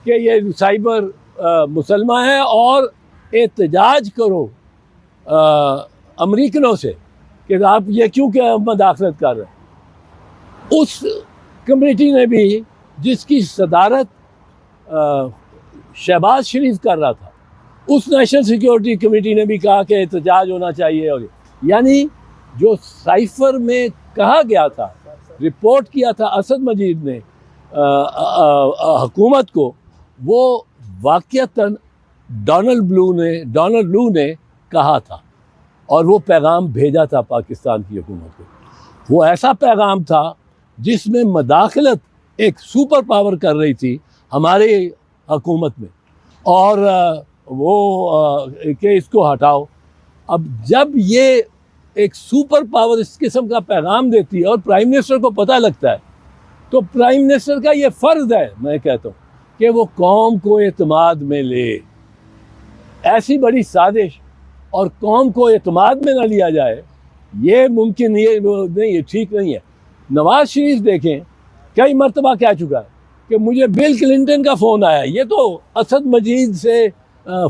کہ یہ سائبر مسلمہ ہے اور احتجاج کرو امریکنوں سے کہ آپ یہ کیوں کہ مداخلت کر رہے ہیں. اس کمیٹی نے بھی جس کی صدارت شہباز شریف کر رہا تھا، اس نیشنل سیکیورٹی کمیٹی نے بھی کہا کہ احتجاج ہونا چاہیے. اور یعنی جو سائفر میں کہا گیا تھا، رپورٹ کیا تھا اسد مجید نے حکومت کو، وہ واقعتاً ڈونلڈ لو نے کہا تھا اور وہ پیغام بھیجا تھا پاکستان کی حکومت کو. وہ ایسا پیغام تھا جس میں مداخلت ایک سپر پاور کر رہی تھی ہمارے حکومت میں، اور وہ کہ اس کو ہٹاؤ. اب جب یہ ایک سپر پاور اس قسم کا پیغام دیتی ہے اور پرائم منسٹر کو پتہ لگتا ہے، تو پرائم منسٹر کا یہ فرض ہے، میں کہتا ہوں، کہ وہ قوم کو اعتماد میں لے. ایسی بڑی سازش اور قوم کو اعتماد میں نہ لیا جائے، یہ ممکن نہیں، یہ ٹھیک نہیں ہے. نواز شریف دیکھیں کئی مرتبہ کہہ چکا ہے کہ مجھے بل کلنٹن کا فون آیا. یہ تو اسد مجید سے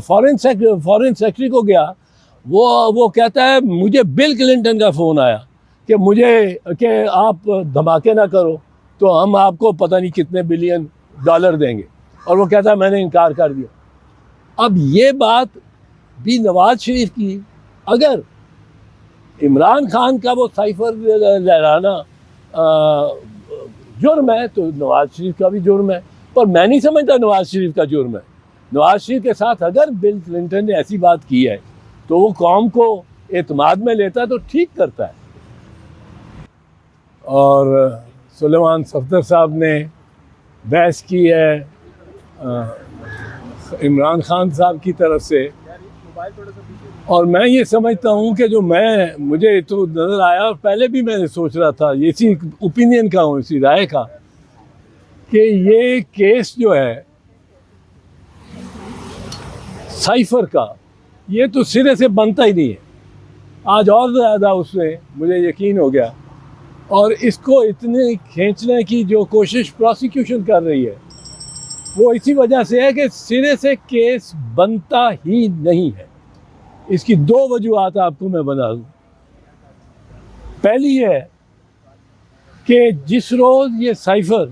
فارن سیکرٹری کو گیا، وہ کہتا ہے مجھے بل کلنٹن کا فون آیا کہ آپ دھماکے نہ کرو تو ہم آپ کو پتہ نہیں کتنے بلین ڈالر دیں گے، اور وہ کہتا ہے میں نے انکار کر دیا. اب یہ بات بھی نواز شریف کی، اگر عمران خان کا وہ سائفر لہرانا جرم ہے تو نواز شریف کا بھی جرم ہے. پر میں نہیں سمجھتا نواز شریف کا جرم ہے. نواز شریف کے ساتھ اگر بل کلنٹن نے ایسی بات کی ہے تو وہ قوم کو اعتماد میں لیتا ہے تو ٹھیک کرتا ہے. اور سلیمان صفدر صاحب نے بحث کی ہے عمران خان صاحب کی طرف سے، اور میں یہ سمجھتا ہوں کہ مجھے تو نظر آیا، اور پہلے بھی میں نے سوچ رہا تھا، اسی اوپینین کا ہوں، اسی رائے کا، کہ یہ کیس جو ہے سائفر کا، یہ تو سرے سے بنتا ہی نہیں ہے. آج اور زیادہ اس میں مجھے یقین ہو گیا. اور اس کو اتنے کھینچنے کی جو کوشش پروسیکیوشن کر رہی ہے، وہ اسی وجہ سے ہے کہ سرے سے کیس بنتا ہی نہیں ہے. اس کی دو وجوہات آپ کو میں بتا دوں. پہلی یہ ہے کہ جس روز یہ سائفر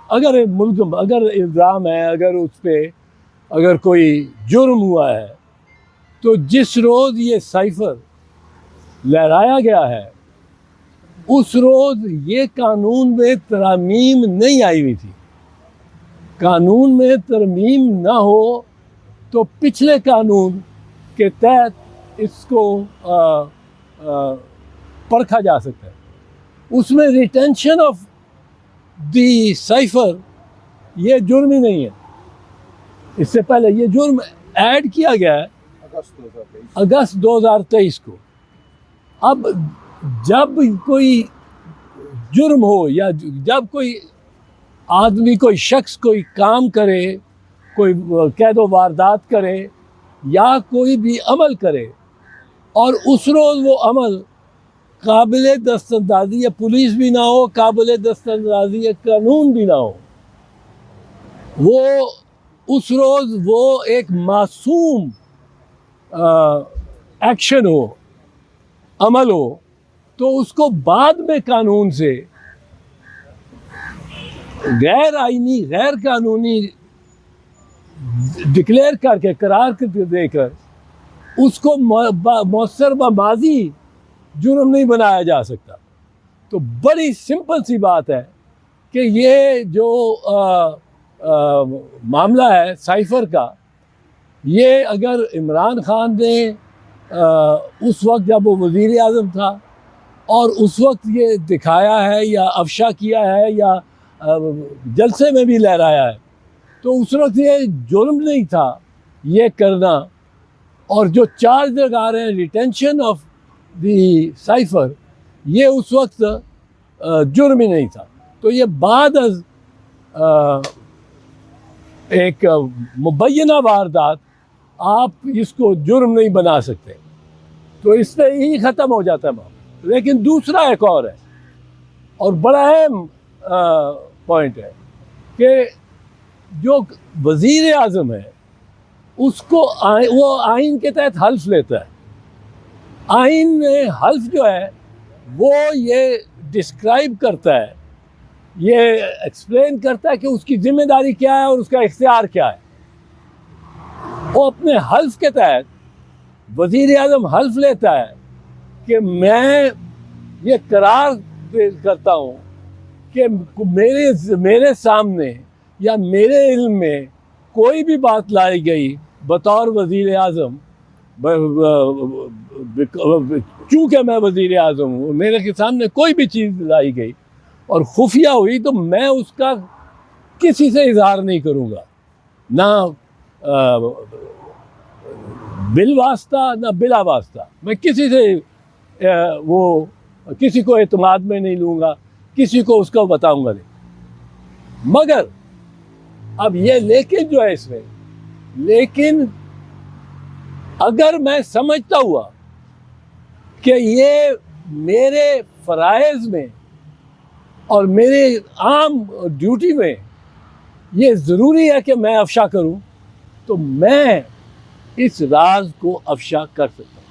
اگر الزام ہے، اگر کوئی جرم ہوا ہے، تو جس روز یہ سائفر لہرایا گیا ہے اس روز یہ قانون میں ترامیم نہیں آئی ہوئی تھی. قانون میں ترمیم نہ ہو تو پچھلے قانون کے تحت اس کو پرکھا جا سکتا ہے. اس میں ریٹینشن آف دی سائفر یہ جرم ہی نہیں ہے. اس سے پہلے یہ جرم ایڈ کیا گیا ہے اگست 2023 کو. اب جب کوئی جرم ہو یا جب کوئی آدمی، کوئی شخص کوئی کام کرے، کوئی قید و واردات کرے یا کوئی بھی عمل کرے، اور اس روز وہ عمل قابل دستاندازی یا پولیس بھی نہ ہو، قابل دستاندازی یا قانون بھی نہ ہو، وہ اس روز وہ ایک معصوم ایکشن ہو، عمل ہو، تو اس کو بعد میں قانون سے غیر آئینی، غیر قانونی ڈکلیئر کر کے، قرار دے کر اس کو مؤثر ماضی جرم نہیں بنایا جا سکتا. تو بڑی سمپل سی بات ہے کہ یہ جو معاملہ ہے سائفر کا، یہ اگر عمران خان نے اس وقت جب وہ وزیر اعظم تھا اور اس وقت یہ دکھایا ہے یا افشا کیا ہے یا جلسے میں بھی لہرایا ہے، تو اس وقت یہ جرم نہیں تھا یہ کرنا. اور جو چارج لگا رہے ہیں ریٹینشن آف دی سائفر، یہ اس وقت جرم ہی نہیں تھا. تو یہ بعد از ایک مبینہ واردات آپ اس کو جرم نہیں بنا سکتے. تو اس پہ ہی ختم ہو جاتا ہے معاملہ. لیکن دوسرا ایک اور ہے، اور بڑا اہم پوائنٹ ہے، کہ جو وزیر اعظم ہے اس کو وہ آئین کے تحت حلف لیتا ہے. آئین میں حلف جو ہے وہ یہ ڈسکرائب کرتا ہے, یہ ایکسپلین کرتا ہے کہ اس کی ذمہ داری کیا ہے اور اس کا اختیار کیا ہے. وہ اپنے حلف کے تحت وزیر اعظم حلف لیتا ہے کہ میں یہ قرار کرتا ہوں کہ میرے سامنے یا میرے علم میں کوئی بھی بات لائی گئی بطور وزیر اعظم, چونکہ میں وزیر اعظم ہوں, میرے سامنے کوئی بھی چیز لائی گئی اور خفیہ ہوئی تو میں اس کا کسی سے اظہار نہیں کروں گا, نہ بالواسطہ نہ بلا واسطہ. میں کسی سے وہ کسی کو اعتماد میں نہیں لوں گا, کسی کو اس کو بتاؤں گا نہیں. مگر اب یہ لیکن جو ہے اس میں, لیکن اگر میں سمجھتا ہوا کہ یہ میرے فرائض میں اور میرے عام ڈیوٹی میں یہ ضروری ہے کہ میں افشا کروں, تو میں اس راز کو افشا کر سکتا ہوں.